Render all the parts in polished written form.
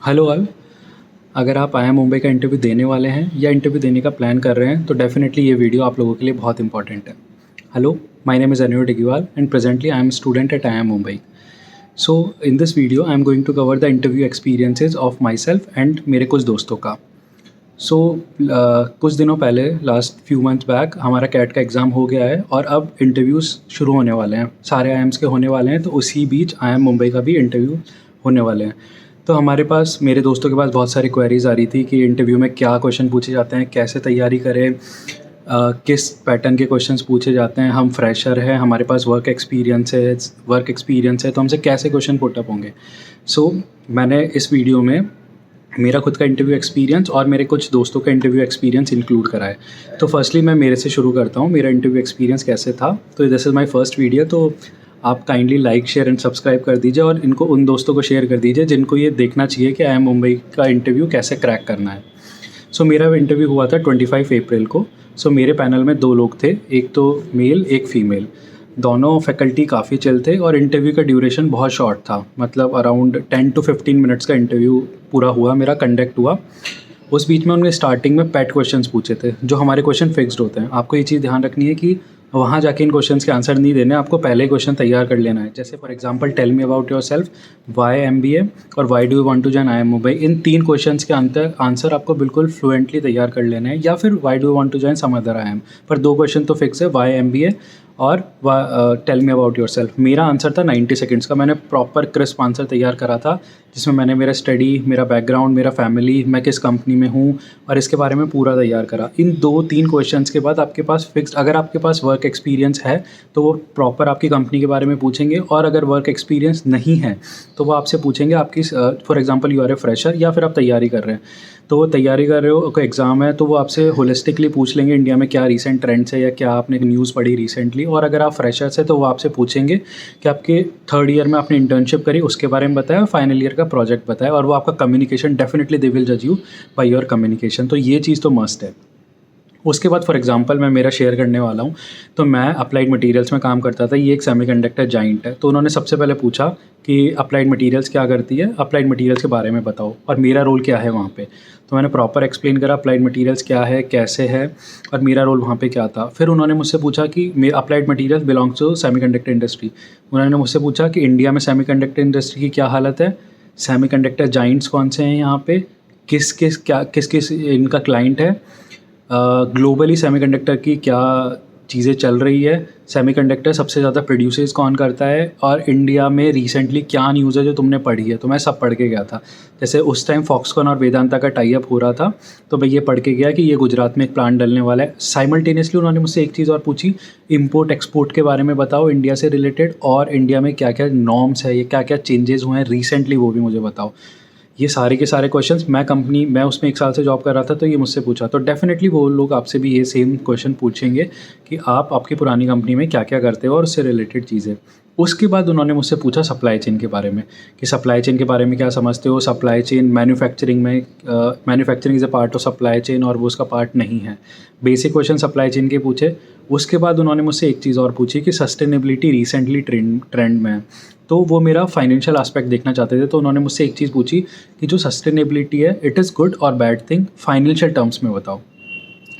Hello all. अगर आप IIM Mumbai का इंटरव्यू देने वाले हैं या इंटरव्यू देने का प्लान कर रहे हैं तो डेफिनेटली ये वीडियो आप लोगों के लिए बहुत इंपॉर्टेंट है। Hello, my name is Anirudh Digiwal and presently I am student at IIM Mumbai. So in this video I am going to cover the interview experiences of myself and मेरे कुछ दोस्तों का। सो कुछ दिनों पहले लास्ट फ्यू मंथ्स बैक हमारा CAT का एग्ज़ाम हो गया है और अब इंटरव्यूज़ शुरू होने वाले हैं, सारे आईआईएम्स के होने वाले हैं। तो उसी बीच आईआईएम मुंबई का भी इंटरव्यू होने वाले हैं। तो हमारे पास, मेरे दोस्तों के पास बहुत सारी क्वेरीज़ आ रही थी कि इंटरव्यू में क्या क्वेश्चन पूछे जाते हैं, कैसे तैयारी करें, किस पैटर्न के क्वेश्चंस पूछे जाते हैं, हम फ्रेशर हैं, हमारे पास वर्क एक्सपीरियंस है तो हमसे कैसे क्वेश्चन पुटअप होंगे। सो मैंने इस वीडियो में मेरा खुद का इंटरव्यू एक्सपीरियंस और मेरे कुछ दोस्तों का इंटरव्यू एक्सपीरियंस इंक्लूड करा है। तो फर्स्टली मैं मेरे से शुरू करता हूँ, मेरा इंटरव्यू एक्सपीरियंस कैसे था। तो this is my first video, तो आप kindly like, share and subscribe कर दीजिए और इनको उन दोस्तों को शेयर कर दीजिए जिनको ये देखना चाहिए कि आईआईएम मुंबई का इंटरव्यू कैसे क्रैक करना है। सो मेरा इंटरव्यू हुआ था 25 अप्रैल को। सो मेरे पैनल में 2 लोग थे, एक तो मेल एक फ़ीमेल। दोनों फैकल्टी काफ़ी चिल थे और इंटरव्यू का ड्यूरेशन बहुत शॉर्ट था, मतलब अराउंड 10 to 15 मिनट्स का इंटरव्यू पूरा हुआ, मेरा कंडक्ट हुआ। उस बीच में उन्होंने स्टार्टिंग में पेट क्वेश्चंस पूछे थे, जो हमारे क्वेश्चन फिक्स्ड होते हैं। आपको ये चीज़ ध्यान रखनी है कि वहाँ जाके इन क्वेश्चंस के आंसर नहीं देने, आपको पहले ही क्वेश्चन तैयार कर लेना है। जैसे for example, tell me about yourself, why MBA और why do you want to join IIM Mumbai. इन 3 क्वेश्चंस के आंसर आपको बिल्कुल फ्लुएंटली तैयार कर लेने हैं, या फिर why do you want to join some other IIM. पर 2 क्वेश्चन तो फिक्स है, व्हाई एमबीए और टेल मी अबाउट योरसेल्फ। मेरा आंसर था 90 सेकंड्स का। मैंने प्रॉपर क्रिस्प आंसर तैयार करा था, जिसमें मैंने मेरा स्टडी, मेरा बैकग्राउंड, मेरा फैमिली, मैं किस कंपनी में हूँ और इसके बारे में पूरा तैयार करा। इन 2-3 क्वेश्चंस के बाद आपके पास फिक्स्ड, अगर आपके पास वर्क एक्सपीरियंस है तो वो प्रॉपर आपकी कंपनी के बारे में पूछेंगे, और अगर वर्क एक्सपीरियंस नहीं है तो वो आपसे पूछेंगे आपकी, for example you are a fresher या फिर आप तैयारी कर रहे हैं, तो वो तैयारी कर रहे हो, कोई एग्ज़ाम है, तो वो आपसे होलिस्टिकली पूछ लेंगे इंडिया में क्या रीसेंट ट्रेंड्स है या क्या आपने न्यूज़ पढ़ी रिसेंटली। और अगर आप फ्रेशर्स है तो वो आपसे पूछेंगे कि आपके 3rd ईयर में आपने इंटर्नशिप करी उसके बारे में बताया और फाइनल ईयर का प्रोजेक्ट बताया, और वो आपका कम्युनिकेशन, डेफिनेटली दे विल जज यू बाय योर कम्युनिकेशन। तो ये चीज़ तो मस्ट है। उसके बाद फॉर एग्जांपल मैं मेरा शेयर करने वाला हूँ। तो मैं अप्लाइड मटेरियल्स में काम करता था, ये एक सेमीकंडक्टर जाइंट है। तो उन्होंने सबसे पहले पूछा कि अप्लाइड मटेरियल्स क्या करती है, अप्लाइड मटेरियल्स के बारे में बताओ और मेरा रोल क्या है वहाँ पे। तो मैंने प्रॉपर एक्सप्लेन करा अप्लाइड मटेरियल्स क्या है, कैसे है और मेरा रोल वहाँ पे क्या था। फिर उन्होंने मुझसे पूछा कि मेरा Applied Materials belongs to semiconductor industry. उन्होंने मुझसे पूछा कि इंडिया में सेमीकंडक्टर इंडस्ट्री की क्या हालत है, सेमीकंडक्टर जाइंट्स कौन से हैं यहाँ पे, किस किस इनका क्लाइंट है, ग्लोबली सेमीकंडक्टर की क्या चीज़ें चल रही है, सेमीकंडक्टर सबसे ज़्यादा प्रोड्यूसेस कौन करता है, और इंडिया में रिसेंटली क्या न्यूज़ है जो तुमने पढ़ी है। तो मैं सब पढ़ के गया था। जैसे उस टाइम फॉक्सकॉन और वेदांता का टाई अप हो रहा था, तो मैं ये पढ़ के गया कि ये गुजरात में एक प्लांट डलने वाला है। साइमल्टेनियसली उन्होंने मुझसे एक चीज़ और पूछी, इम्पोर्ट एक्सपोर्ट के बारे में बताओ इंडिया से रिलेटेड, और इंडिया में क्या क्या नॉर्म्स है, ये क्या क्या चेंजेस हुए हैं रिसेंटली, वो भी मुझे बताओ। ये सारे के सारे क्वेश्चंस, मैं उसमें 1 साल से जॉब कर रहा था तो ये मुझसे पूछा। तो डेफ़िनेटली वो लोग आपसे भी ये सेम क्वेश्चन पूछेंगे कि आप आपकी पुरानी कंपनी में क्या क्या करते हो और उससे रिलेटेड चीज़ें। उसके बाद उन्होंने मुझसे पूछा सप्लाई चेन के बारे में, कि सप्लाई चेन के बारे में क्या समझते हो, सप्लाई चेन मैन्युफैक्चरिंग में, manufacturing is a part of supply chain और वो उसका पार्ट नहीं है। बेसिक क्वेश्चन सप्लाई चेन के पूछे। उसके बाद उन्होंने मुझसे एक चीज़ और पूछी कि सस्टेनेबिलिटी रिसेंटली ट्रेंड में है, तो वो मेरा फाइनेंशियल एस्पेक्ट देखना चाहते थे। तो उन्होंने मुझसे एक चीज़ पूछी कि जो सस्टेनेबिलिटी है, इट इज़ गुड और बैड थिंग, फाइनेंशियल टर्म्स में बताओ।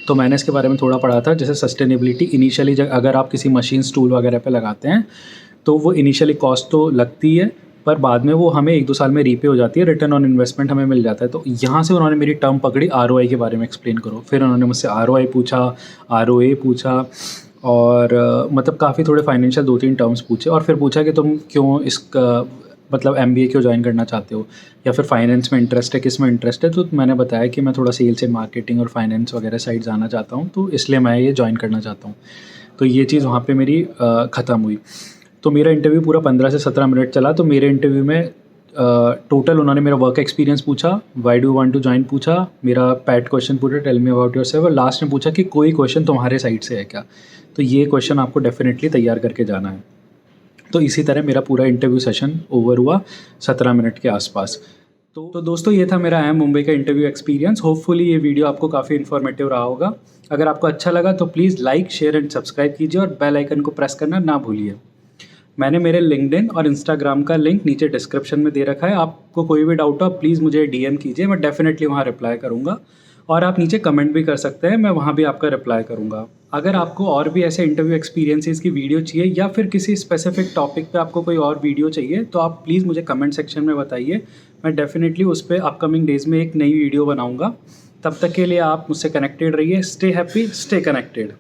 तो मैंने इसके बारे में थोड़ा पढ़ा था। जैसे सस्टेनेबिलिटी, इनिशियली अगर आप किसी मशीन्स, टूल वगैरह पे लगाते हैं तो वो इनिशियली कॉस्ट तो लगती है, पर बाद में वो हमें 1-2 साल में रीपे हो जाती है, रिटर्न ऑन इन्वेस्टमेंट हमें मिल जाता है। तो यहाँ से उन्होंने मेरी टर्म पकड़ी, आरओआई के बारे में एक्सप्लेन करो। फिर उन्होंने मुझसे आरओआई पूछा, आरओए पूछा, और मतलब काफ़ी थोड़े फाइनेंशियल 2-3 टर्म्स पूछे। और फिर पूछा कि तुम क्यों इसका, मतलब एमबीए क्यों ज्वाइन करना चाहते हो, या फिर फाइनेंस में इंटरेस्ट है, किस में इंटरेस्ट है। तो मैंने बताया कि मैं थोड़ा सेल्स एंड मार्केटिंग और फाइनेंस वगैरह साइड जाना चाहता हूँ, तो इसलिए मैं ये ज्वाइन करना चाहता हूँ। तो ये चीज़ वहाँ पे मेरी ख़त्म हुई। तो मेरा इंटरव्यू पूरा 15 से 17 मिनट चला। तो मेरे इंटरव्यू में टोटल उन्होंने मेरा वर्क एक्सपीरियंस पूछा, why do you want to join पूछा, मेरा पैट क्वेश्चन पूछा, टेल मी अबाउट योरसेल्फ, और लास्ट में पूछा कि कोई क्वेश्चन तुम्हारे साइड से है क्या। तो ये क्वेश्चन आपको डेफिनेटली तैयार करके जाना है। तो इसी तरह मेरा पूरा इंटरव्यू सेशन ओवर हुआ 17 मिनट के आसपास। तो दोस्तों, ये था मेरा आईआईएम मुंबई का इंटरव्यू एक्सपीरियंस। होपफुली ये वीडियो आपको काफ़ी इन्फॉर्मेटिव रहा होगा। अगर आपको अच्छा लगा तो please like, share and subscribe कीजिए और बेल आइकन को प्रेस करना ना भूलिए। मैंने मेरे लिंक्डइन और इंस्टाग्राम का लिंक नीचे डिस्क्रिप्शन में दे रखा है। आपको कोई भी डाउट हो आप प्लीज़ मुझे डीएम कीजिए, मैं डेफिनेटली वहाँ रिप्लाई करूँगा। और आप नीचे कमेंट भी कर सकते हैं, मैं वहाँ भी आपका रिप्लाई करूँगा। अगर आपको और भी ऐसे इंटरव्यू एक्सपीरियंसेस की वीडियो चाहिए या फिर किसी स्पेसिफिक टॉपिक पे आपको कोई और वीडियो चाहिए तो आप प्लीज़ मुझे कमेंट सेक्शन में बताइए। मैं डेफिनेटली उस पर अपकमिंग डेज़ में एक नई वीडियो बनाऊँगा। तब तक के लिए आप मुझसे कनेक्टेड रहिए। Stay happy, stay connected.